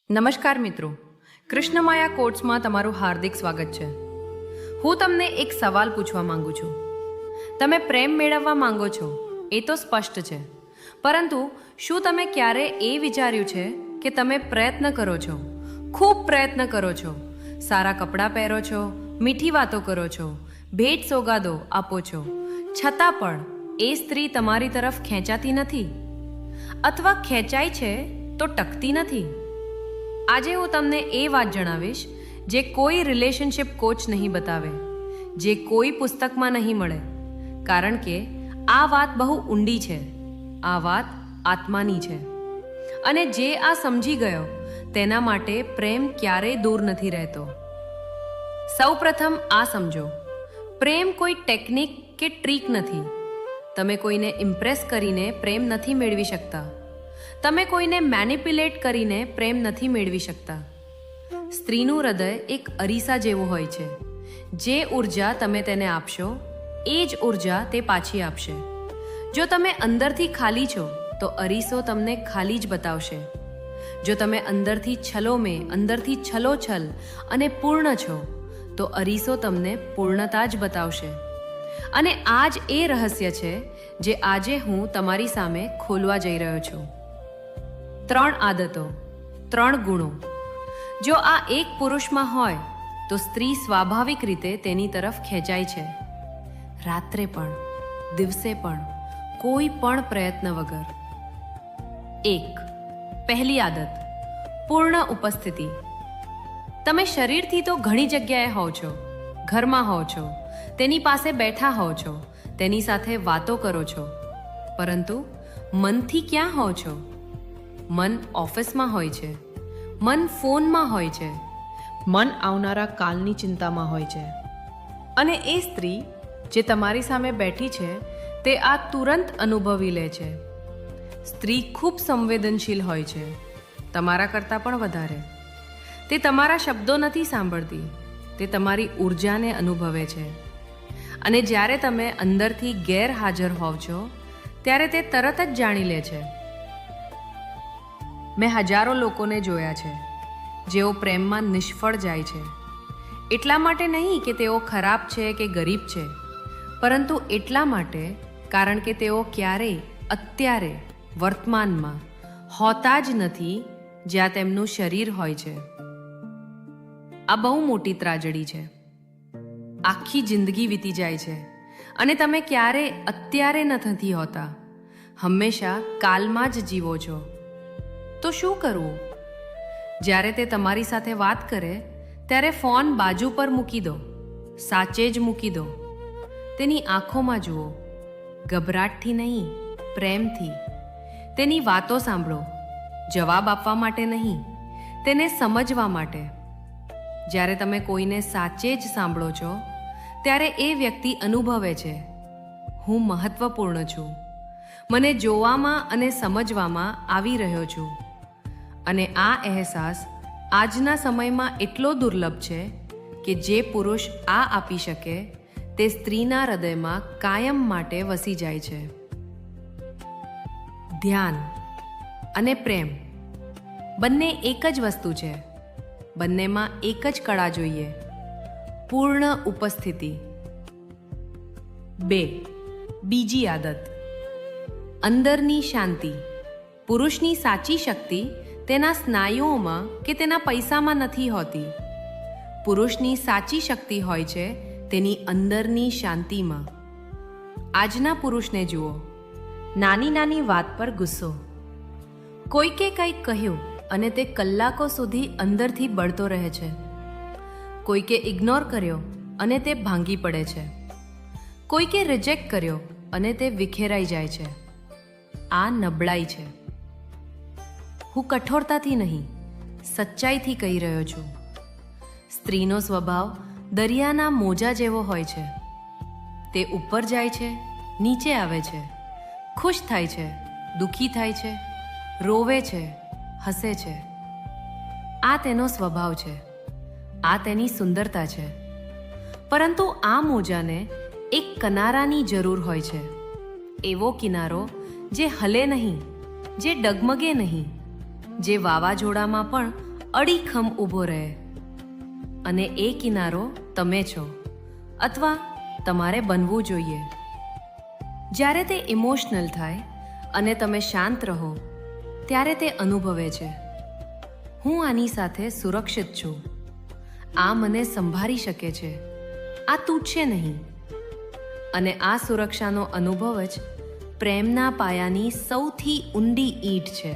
નમસ્કાર મિત્રો, કૃષ્ણમાયા કોટ્સમાં તમારું હાર્દિક સ્વાગત છે. હું તમને એક સવાલ પૂછવા માંગુ છું. તમે પ્રેમ મેળવવા માંગો છો એ તો સ્પષ્ટ છે, પરંતુ શું તમે ક્યારે એ વિચાર્યું છે કે તમે પ્રયત્ન કરો છો, ખૂબ પ્રયત્ન કરો છો, સારા કપડાં પહેરો છો, મીઠી વાતો કરો છો, ભેટ સોગાદો આપો છો, છતાં પણ એ સ્ત્રી તમારી તરફ ખેંચાતી નથી, અથવા ખેંચાય છે તો ટકતી નથી? આજે હું તમને એ વાત જણાવીશ જે કોઈ રિલેશનશિપ કોચ નહીં બતાવે, જે કોઈ પુસ્તકમાં નહીં મળે, કારણ કે આ વાત બહુ ઊંડી છે. આ વાત આત્માની છે, અને જે આ સમજી ગયો તેના માટે પ્રેમ ક્યારેય દૂર નથી રહેતો. સૌપ્રથમ આ સમજો, પ્રેમ કોઈ ટેકનિક કે ટ્રીક નથી. તમે કોઈને ઇમ્પ્રેસ કરીને પ્રેમ નથી મેળવી શકતા. તમે કોઈને મેનિપ્યુલેટ કરીને પ્રેમ નથી મેળવી શકતા. સ્ત્રીનું હૃદય એક અરીસા જેવું હોય છે. જે ઉર્જા તમે તેને આપશો એ જ ઉર્જા તે પાછી આપશે. જો તમે અંદરથી ખાલી છો તો અરીસો તમને ખાલી જ બતાવશે. જો તમે અંદરથી છલોમે, અંદરથી છલોછલ અને પૂર્ણ છો તો અરીસો તમને પૂર્ણતા જ બતાવશે. અને આ જ એ રહસ્ય છે જે આજે હું તમારી સામે ખોલવા જઈ રહ્યો છું. 3 આદતો, 3 ગુણો. જો આ એક પુરુષમાં હોય તો સ્ત્રી સ્વાભાવિક રીતે તેની તરફ ખેંચાય છે, રાત્રે પણ, દિવસે પણ, કોઈ પણ પ્રયત્ન વગર. 1. પહેલી આદત, પૂર્ણ ઉપસ્થિતિ. તમે શરીરથી તો ઘણી જગ્યાએ હોવ છો, ઘરમાં હોવ છો, તેની પાસે બેઠા હોવ છો, તેની સાથે વાતો કરો છો, પરંતુ મનથી ક્યાં હોવ છો? મન ઓફિસમાં હોય છે, મન ફોનમાં હોય છે, મન આવનારા કાલની ચિંતામાં હોય છે. અને એ સ્ત્રી જે તમારી સામે બેઠી છે તે આ તુરંત અનુભવી લે છે. સ્ત્રી ખૂબ સંવેદનશીલ હોય છે, તમારા કરતાં પણ વધારે. તે તમારા શબ્દો નથી સાંભળતી, તે તમારી ઉર્જાને અનુભવે છે. અને જ્યારે તમે અંદરથી ગેરહાજર હોવ છો ત્યારે તે તરત જ જાણી લે છે. મેં હજારો લોકોને જોયા છે જેઓ પ્રેમમાં નિષ્ફળ જાય છે. એટલા માટે નહીં કે તેઓ ખરાબ છે કે ગરીબ છે, પરંતુ એટલા માટે કારણ કે તેઓ ક્યારેય અત્યારે વર્તમાનમાં હોતા જ નથી જ્યાં તેમનું શરીર હોય છે. આ બહુ મોટી ત્રાજડી છે. આખી જિંદગી વીતી જાય છે અને તમે ક્યારેય અત્યારે નથી હોતા, હંમેશા કાલમાં જ જીવો છો. તો શું કરવું? જ્યારે તે તમારી સાથે વાત કરે ત્યારે ફોન બાજુ પર મૂકી દો, સાચે જ મૂકી દો. તેની આંખોમાં જુઓ, ગભરાટથી નહીં, પ્રેમથી. તેની વાતો સાંભળો, જવાબ આપવા માટે નહીં, તેને સમજવા માટે. જ્યારે તમે કોઈને સાચે જ સાંભળો છો ત્યારે એ વ્યક્તિ અનુભવે છે, હું મહત્વપૂર્ણ છું, મને જોવામાં અને સમજવામાં આવી રહ્યો છું. અને આ અહેસાસ આજના સમયમાં એટલો દુર્લભ છે કે જે પુરુષ આ આપી શકે તે સ્ત્રીના હૃદયમાં કાયમ માટે વસી જાય છે. ધ્યાન અને પ્રેમ બંને એક જ વસ્તુ છે. બંનેમાં એક જ કળા જોઈએ, પૂર્ણ ઉપસ્થિતિ. 2. બીજી આદત, અંદરની શાંતિ. પુરુષની સાચી શક્તિ તેના સ્નાયુઓમાં કે તેના પૈસામાં નથી હોતી. પુરુષની સાચી શક્તિ હોય છે તેની અંદરની શાંતિમાં. આજના પુરુષને જુઓ, નાની નાની વાત પર ગુસ્સો. કોઈકે કંઈક કહ્યું અને તે કલાકો સુધી અંદરથી બળતો રહે છે. કોઈકે ઇગ્નોર કર્યો અને તે ભાંગી પડે છે. કોઈકે રિજેક્ટ કર્યો અને તે વિખેરાઈ જાય છે. આ નબળાઈ છે. હું કઠોરતાથી નહીં, સચ્ચાઈથી કહી રહ્યો છું. સ્ત્રીનો સ્વભાવ દરિયાના મોજા જેવો હોય છે. તે ઉપર જાય છે, નીચે આવે છે, ખુશ થાય છે, દુઃખી થાય છે, રોવે છે, હસે છે. આ તેનો સ્વભાવ છે, આ તેની સુંદરતા છે. પરંતુ આ મોજાને એક કિનારાની જરૂર હોય છે. એવો કિનારો જે હલે નહીં, જે ડગમગે નહીં, જે વાવાઝોડામાં પણ અડીખમ ઊભો રહે અને એ કિનારો તમે છો અથવા તમારે બનવું જોઈએ. જ્યારે તે ઇમોશનલ થાય અને તમે શાંત રહો ત્યારે તે અનુભવે છે, હું આની સાથે સુરક્ષિત છું, આ મને સંભાળી શકે છે, આ તૂટશે નહીં. અને આ સુરક્ષાનો અનુભવ જ પ્રેમના પાયાની સૌથી ઊંડી ઈંટ છે.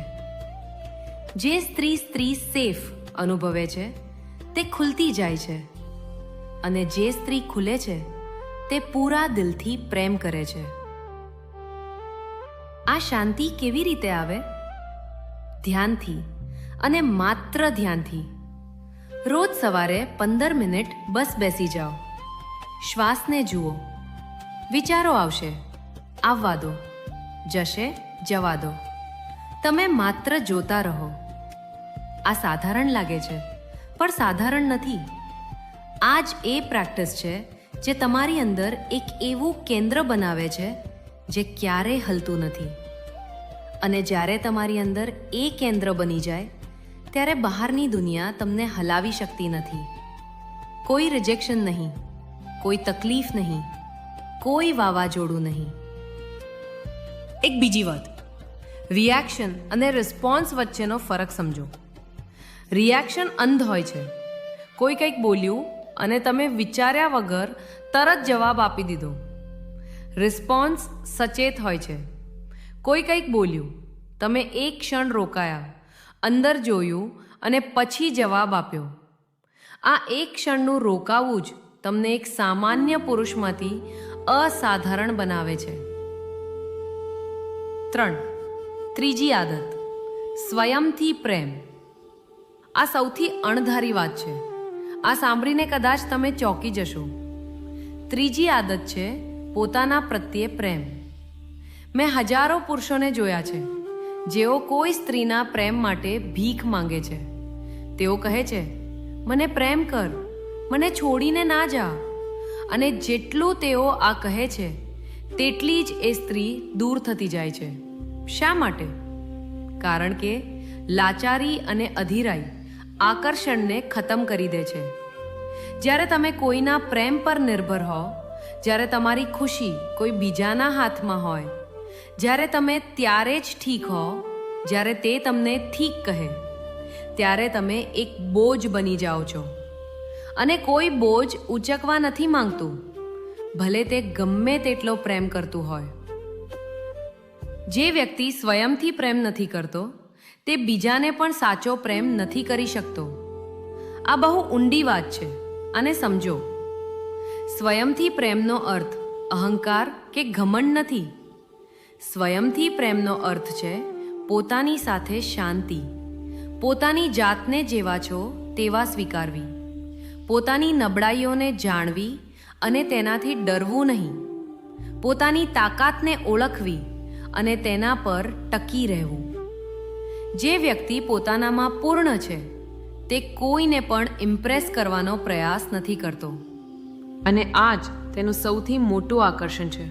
જે સ્ત્રી સેફ અનુભવે છે તે ખુલતી જાય છે, અને જે સ્ત્રી ખુલે છે તે પૂરા દિલથી પ્રેમ કરે છે. આ શાંતિ કેવી રીતે આવે? ધ્યાનથી, અને માત્ર ધ્યાનથી. રોજ સવારે 15 મિનિટ બસ બેસી જાઓ, શ્વાસને જુઓ. વિચારો આવશે, આવવા દો, જશે, જવા દો. તમે માત્ર જોતા રહો. આ સાધારણ લાગે છે, પણ સાધારણ નથી. આ જ એ પ્રેક્ટિસ છે જે તમારી અંદર એક એવું કેન્દ્ર બનાવે છે જે ક્યારેય હલતું નથી. અને જ્યારે તમારી અંદર એ કેન્દ્ર બની જાય ત્યારે બહારની દુનિયા તમને હલાવી શકતી નથી. કોઈ રિજેક્શન નહીં, કોઈ તકલીફ નહીં, કોઈ વાવાઝોડું નહીં. એક બીજી વાત, રિએક્શન અને રિસ્પોન્સ વચ્ચેનો ફરક સમજો. રિએક્શન અંધ હોય છે. કોઈ કંઈક બોલ્યું અને તમે વિચાર્યા વગર તરત જવાબ આપી દીધો. રિસ્પોન્સ સચેત હોય છે. કોઈ કંઈક બોલ્યું, તમે એક ક્ષણ રોકાયા, અંદર જોયું અને પછી જવાબ આપ્યો. આ એક ક્ષણનું રોકાવું જ તમને એક સામાન્ય પુરુષમાંથી અસાધારણ બનાવે છે. 3. ત્રીજી આદત, સ્વયંથી પ્રેમ. આ સૌથી અણધારી વાત છે. આ સાંભળીને કદાચ તમે ચોંકી જશો. ત્રીજી આદત છે પોતાના પ્રત્યે પ્રેમ. મેં હજારો પુરુષોને જોયા છે જેઓ કોઈ સ્ત્રીના પ્રેમ માટે ભીખ માંગે છે. તેઓ કહે છે, મને પ્રેમ કર, મને છોડીને ના જા. અને જેટલું તેઓ આ કહે છે તેટલી જ એ સ્ત્રી દૂર થતી જાય છે. શા માટે? કારણ કે લાચારી અને અધીરાઈ આકર્ષણને ખતમ કરી દે છે. જ્યારે તમે કોઈના પ્રેમ પર નિર્ભર હો, જ્યારે તમારી ખુશી કોઈ બીજાના હાથમાં હોય, જ્યારે તમે ત્યારે જ ઠીક હો જ્યારે તે તમને ઠીક કહે, ત્યારે તમે એક બોજ બની જાઓ છો. અને કોઈ બોજ ઉચકવા નથી માંગતું, ભલે તે ગમે તેટલો પ્રેમ કરતું હોય. જે વ્યક્તિ સ્વયંથી પ્રેમ નથી કરતો તે બીજાને પણ સાચો પ્રેમ નથી કરી શકતો. આ બહુ ઊંડી વાત છે, અને સમજો, સ્વયંથી પ્રેમનો અર્થ અહંકાર કે ઘમંડ નથી. સ્વયંથી પ્રેમનો અર્થ છે પોતાની સાથે શાંતિ, પોતાની જાતને જેવા છો તેવા સ્વીકારવી, પોતાની નબળાઈઓને જાણવી અને તેનાથી ડરવું નહીં, પોતાની તાકાતને ઓળખવી અને તેના પર ટકી રહેવું. જે વ્યક્તિ પોતાનામાં પૂર્ણ છે તે કોઈને પણ ઇમ્પ્રેસ કરવાનો પ્રયાસ નથી કરતો. અને આ જ તેનું સૌથી મોટું આકર્ષણ છે.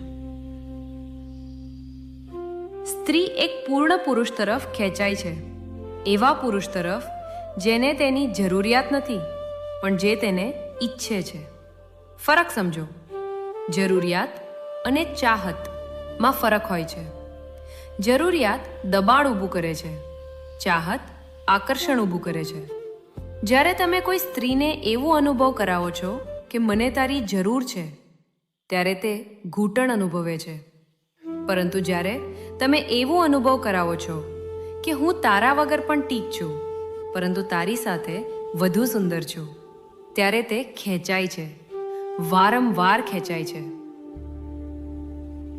સ્ત્રી એક પૂર્ણ પુરુષ તરફ ખેંચાય છે, એવા પુરુષ તરફ જેને તેની જરૂરિયાત નથી પણ જે તેને ઈચ્છે છે. ફરક સમજો. જરૂરિયાત અને ચાહતમાં ફરક હોય છે. જરૂરિયાત દબાણ ઊભું કરે છે, ચાહત આકર્ષણ ઊભું કરે છે. જ્યારે તમે કોઈ સ્ત્રીને એવો અનુભવ કરાવો છો કે મને તારી જરૂર છે, ત્યારે તે ઘૂંટણ અનુભવે છે. પરંતુ જ્યારે તમે એવો અનુભવ કરાવો છો કે હું તારા વગર પણ ઠીક છું, પરંતુ તારી સાથે વધુ સુંદર છું, ત્યારે તે ખેંચાય છે, વારંવાર ખેંચાય છે.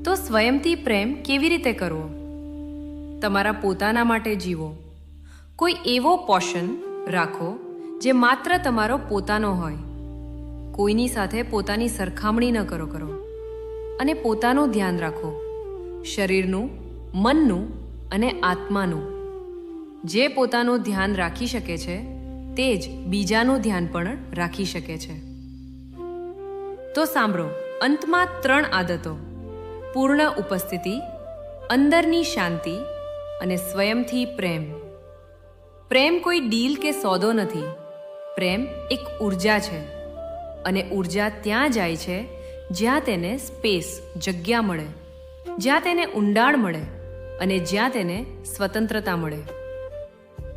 તો સ્વયંથી પ્રેમ કેવી રીતે કરવો? તમારા પોતાના માટે જીવો. કોઈ એવો પોષણ રાખો જે માત્ર તમારો પોતાનો હોય. કોઈની સાથે પોતાની સરખામણી ન કરો. અને પોતાનું ધ્યાન રાખો, શરીરનું, મનનું અને આત્માનું. જે પોતાનું ધ્યાન રાખી શકે છે તે જ બીજાનું ધ્યાન પણ રાખી શકે છે. તો સાંભળો, અંતમાં 3 આદતો: પૂર્ણ ઉપસ્થિતિ, અંદરની શાંતિ અને સ્વયંથી પ્રેમ. પ્રેમ કોઈ ડીલ કે સોદો નથી. પ્રેમ એક ઉર્જા છે અને ઉર્જા ત્યાં જાય છે જ્યાં તેને સ્પેસ, જગ્યા મળે, જ્યાં તેને ઊંડાણ મળે અને જ્યાં તેને સ્વતંત્રતા મળે.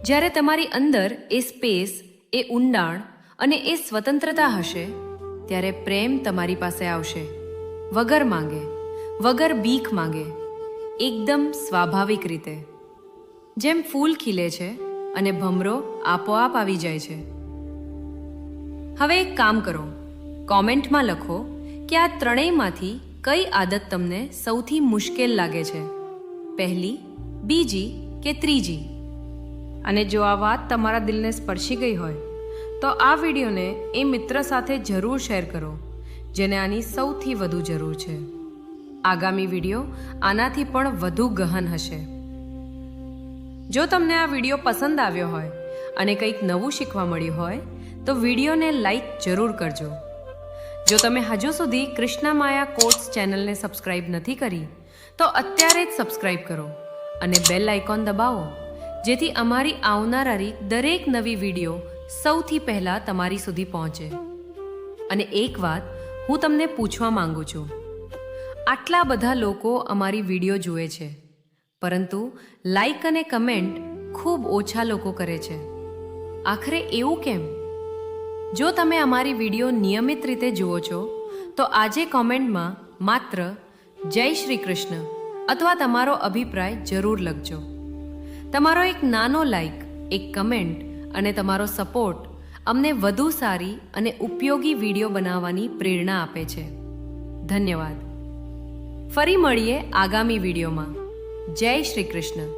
જ્યારે તમારી અંદર એ સ્પેસ, એ ઊંડાણ અને એ સ્વતંત્રતા હશે ત્યારે પ્રેમ તમારી પાસે આવશે, વગર માંગે, વગર બીક માંગે, એકદમ સ્વાભાવિક રીતે. જેમ ફૂલ ખીલે છે અને ભમરો આપોઆપ આવી જાય છે. હવે એક કામ કરો, કોમેન્ટમાં લખો કે આ ત્રણેયમાંથી કઈ આદત તમને સૌથી મુશ્કેલ લાગે છે, પહેલી, બીજી કે ત્રીજી. અને જો આ વાત તમારા દિલને સ્પર્શી ગઈ હોય તો આ વિડીયોને એ મિત્ર સાથે જરૂર શેર કરો જેને આની સૌથી વધુ જરૂર છે. આગામી વિડીયો આનાથી પણ વધુ ગહન હશે. જો તમને આ વિડીયો પસંદ આવ્યો હોય અને કંઈક નવું શીખવા મળ્યું હોય તો વિડીયોને લાઈક જરૂર કરજો. જો તમે હજુ સુધી કૃષ્ણા માયા કોટ્સ ચેનલને સબસ્ક્રાઇબ નથી કરી તો અત્યારે જ સબસ્ક્રાઇબ કરો અને બેલ આઇકોન દબાવો જેથી અમારી આવનારી દરેક નવી વિડીયો સૌથી પહેલાં તમારી સુધી પહોંચે. અને એક વાત હું તમને પૂછવા માંગુ છું, આટલા બધા લોકો અમારી વિડીયો જુએ છે પરંતુ લાઈક અને કમેન્ટ ખૂબ ઓછા લોકો કરે છે. આખરે એવું કેમ? જો તમે અમારી વિડીયો નિયમિત રીતે જુઓ છો તો આજે કોમેન્ટમાં માત્ર જય શ્રી કૃષ્ણ અથવા તમારો અભિપ્રાય જરૂર લખજો. તમારો એક નાનો લાઈક, એક કમેન્ટ અને તમારો સપોર્ટ અમને વધુ સારી અને ઉપયોગી વિડીયો બનાવવાની પ્રેરણા આપે છે. ધન્યવાદ. ફરી મળીએ આગામી વિડીયોમાં. જય શ્રી કૃષ્ણ.